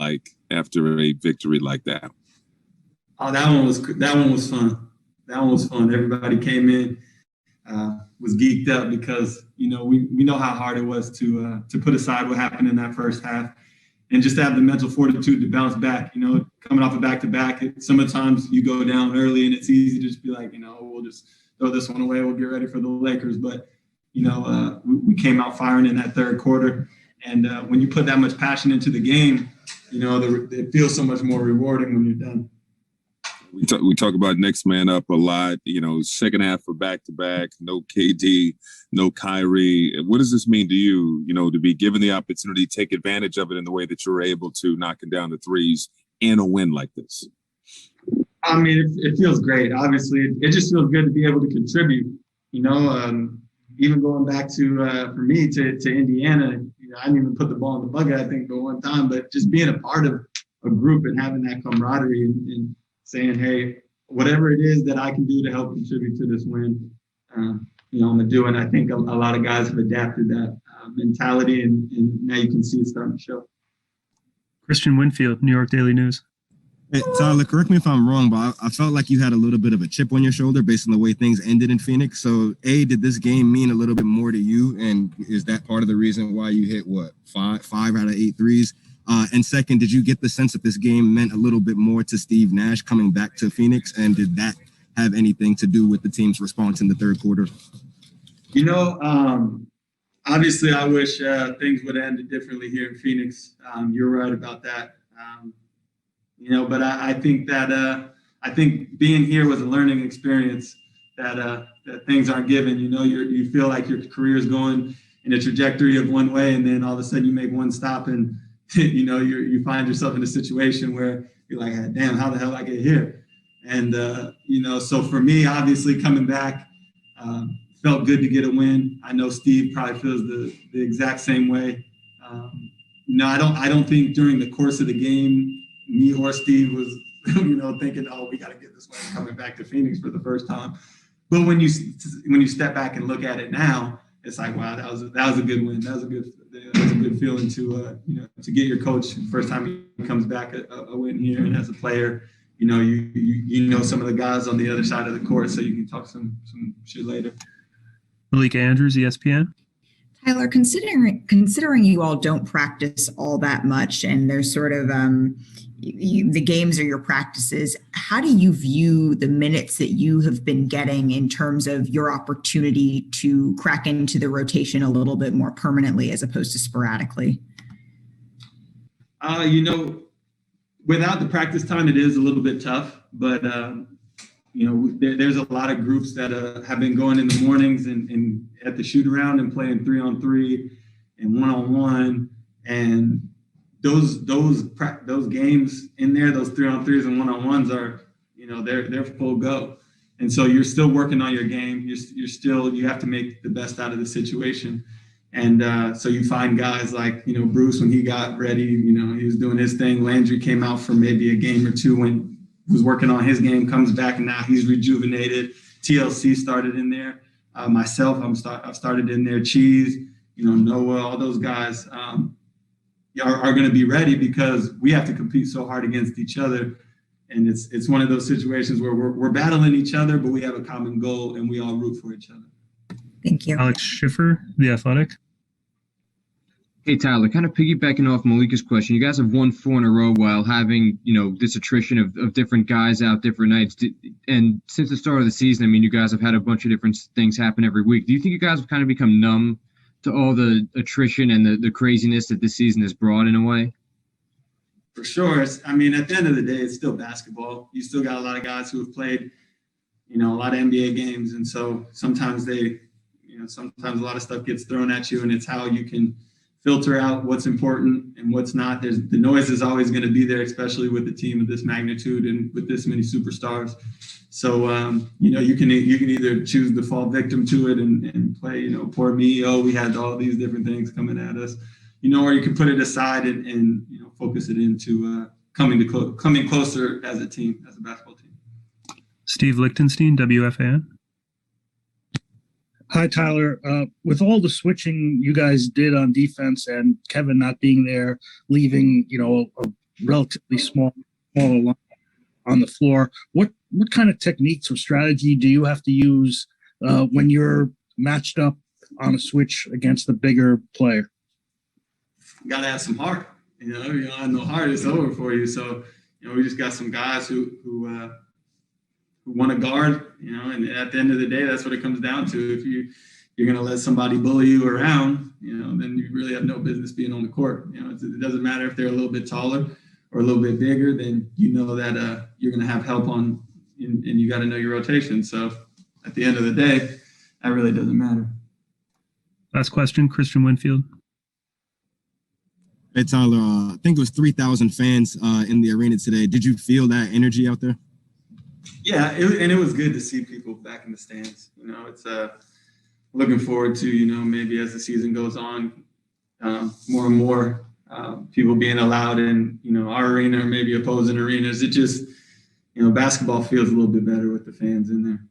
like after a victory like that? Oh, that one was fun. That one was fun. Everybody came in, was geeked up because we know how hard it was to put aside what happened in that first half, and just to have the mental fortitude to bounce back. Coming off a back-to-back, sometimes you go down early and it's easy to just be like, we'll just throw this one away. We'll get ready for the Lakers. But we came out firing in that third quarter, and when you put that much passion into the game, it feels so much more rewarding when you're done. We talk about next man up a lot, second half for back-to-back, no KD, no Kyrie. What does this mean to you, to be given the opportunity, take advantage of it in the way that you're able to, knocking down the threes in a win like this? I mean, it feels great. Obviously, it just feels good to be able to contribute. Even going back to, for me, to Indiana, I didn't even put the ball in the bucket, I think, but one time. But just being a part of a group and having that camaraderie and saying, hey, whatever it is that I can do to help contribute to this win, I'm going to do it. And I think a lot of guys have adapted that mentality, and now you can see it starting to show. Christian Winfield, New York Daily News. Hey, Tyler, correct me if I'm wrong, but I felt like you had a little bit of a chip on your shoulder based on the way things ended in Phoenix. So, did this game mean a little bit more to you? And is that part of the reason why you hit, five out of 8 threes? And second, did you get the sense that this game meant a little bit more to Steve Nash coming back to Phoenix? And did that have anything to do with the team's response in the third quarter? Obviously, I wish things would have ended differently here in Phoenix. You're right about that. But I think that being here was a learning experience that things aren't given. You feel like your career is going in a trajectory of one way, and then all of a sudden you make one stop, and you find yourself in a situation where you're like, damn, how the hell did I get here? And so for me, obviously coming back, felt good to get a win. I know Steve probably feels the exact same way. I don't think during the course of the game, me or Steve was, thinking, oh, we got to get this one coming back to Phoenix for the first time. But when you step back and look at it now, it's like, wow, that was a good win. That was a good feeling to get your coach first time he comes back a win here, and as a player, some of the guys on the other side of the court, so you can talk some shit later. Malika Andrews, ESPN. Tyler, considering you all don't practice all that much, and there's sort of the games are your practices, how do you view the minutes that you have been getting in terms of your opportunity to crack into the rotation a little bit more permanently as opposed to sporadically? Without the practice time, it is a little bit tough, but there's a lot of groups that have been going in the mornings and at the shoot around and playing 3-on-3 and 1-on-1, and those games in there, those 3-on-3s and 1-on-1s are, they're full go. And so you're still working on your game. You have to make the best out of the situation. And so you find guys like, Bruce, when he got ready, he was doing his thing. Landry came out for maybe a game or two when he was working on his game, comes back, and now he's rejuvenated. TLC started in there. Myself, I've started in there. Cheese, Noah, all those guys are going to be ready because we have to compete so hard against each other. And it's one of those situations where we're battling each other, but we have a common goal and we all root for each other. Thank you. Alex Schiffer, The Athletic. Hey, Tyler, kind of piggybacking off Malika's question, you guys have won 4 in a row while having, this attrition of different guys out different nights. And since the start of the season, you guys have had a bunch of different things happen every week. Do you think you guys have kind of become numb to all the attrition and the craziness that this season has brought in a way? For sure. At the end of the day, it's still basketball. You still got a lot of guys who have played, a lot of NBA games. And so sometimes sometimes a lot of stuff gets thrown at you, and it's how you can filter out what's important and what's not. The noise is always going to be there, especially with a team of this magnitude and with this many superstars. So, you can either choose to fall victim to it and play, poor me. Oh, we had all these different things coming at us, or you can put it aside and focus it into coming closer as a team, as a basketball team. Steve Lichtenstein, WFAN. Hi, Tyler. With all the switching you guys did on defense and Kevin not being there, leaving, a relatively smaller line on the floor. What kind of techniques or strategy do you have to use when you're matched up on a switch against the bigger player? You got to have some heart. You don't have no heart, it's over for you. So, we just got some guys who want to guard, and at the end of the day, that's what it comes down to. If you're going to let somebody bully you around, then you really have no business being on the court. It doesn't matter if they're a little bit taller or a little bit bigger, then that you're going to have help on, and you got to know your rotation. So at the end of the day, that really doesn't matter. Last question, Christian Winfield. Hey, Tyler, I think it was 3,000 fans in the arena today. Did you feel that energy out there? Yeah, it was good to see people back in the stands. It's looking forward to, maybe as the season goes on, more and more people being allowed in, our arena or maybe opposing arenas. It just, basketball feels a little bit better with the fans in there.